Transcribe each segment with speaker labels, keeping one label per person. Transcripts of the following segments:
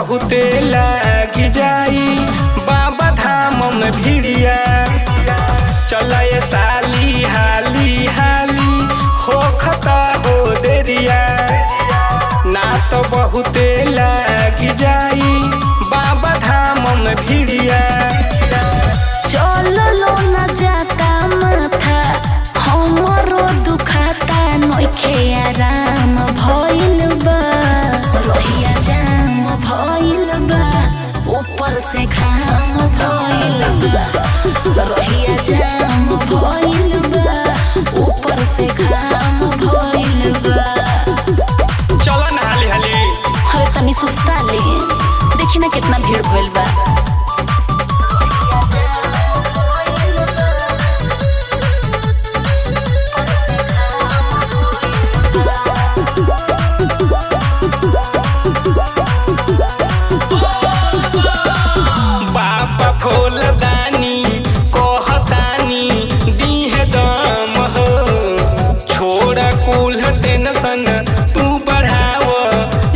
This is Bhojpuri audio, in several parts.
Speaker 1: बहुते लागी जाई बाबा धाम में भिड़िया। चले साली हाली हाली हो खता हो देरिया, ना तो बहुते लागी जाई बाबा धाम में भिड़िया।
Speaker 2: चलो न जाता माथा हमरो दुखाता नइखे आराम भइल बा। रहिया जाम भइल बा ऊपर से घाम भइल बा। रहिया जाम भइल बा ऊपर से घाम भइल बा।
Speaker 1: चलो ना हाली हाली।
Speaker 2: अरे तनी सुस्ता ले, देखी ना कितना भीड़ भइल बा।
Speaker 1: बाबा फूलदानी कहतानी दीहे दम हो, छोड़ा कुल टेंशन तू बढ़ाव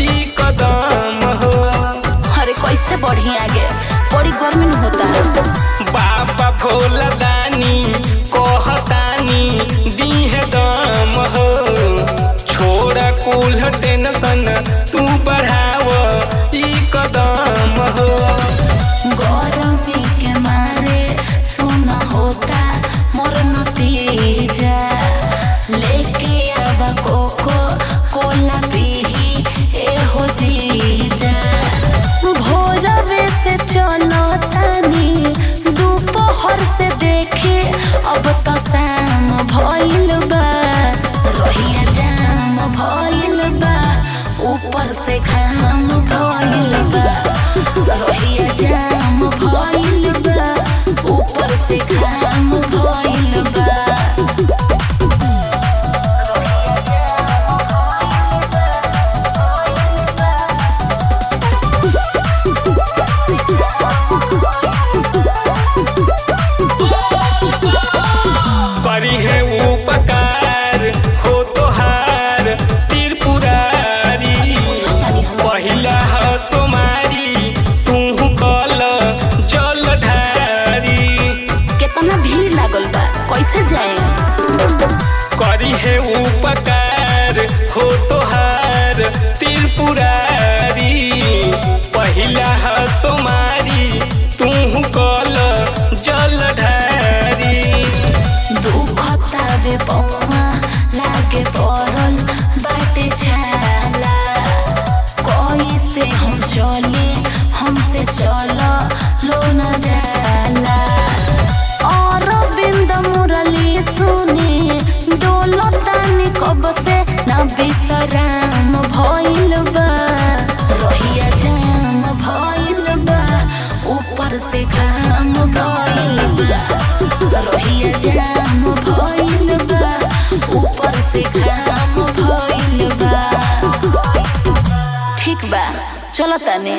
Speaker 1: ई कदम हो।
Speaker 2: अरे कैसे बढ़ी आगे, बड़ी गर्मी न होता है।
Speaker 1: बाबा फूलदानी कहतानी दीहे दम हो, छोड़ा कुल टेंशन तू बढ़ाव ई कदम हो।
Speaker 2: गरमी के मारे सुना होता मोर नतीजा, लेके आवा कोको कोला पीही ए हो जीजा। भोरवे से चलो तानी दोपहर से देखे अब तो शाम भइल बा। रहिया जाम भइल बा ऊपर से घाम भइल बा। रहिया जाम भइल बा ऊपर से घाम भइल बा।
Speaker 1: करी है उपकार हो तोहार त्रिपुरारी, पहिला सोमारी तू कल जलधारी।
Speaker 2: कितना भीड़ लागल बा, कैसे जाए?
Speaker 1: करी है उपकार हो तोहार त्रिपुरारी, पहिला सोमारी तू कल जलधारी।
Speaker 2: दुखता बे पौवा लागे पड़ल बाटे छाला, कैसे हम चले हमसे चलो लो न जाला। और बिंद मुरली सुने डोलो तानी कब से न बिसराम भइल बा। रहिया जाम भइल बा ऊपर से घाम भइल बा। रहिया जाम भइल बा ऊपर से घाम भइल बा। ठीक बा चलो तने।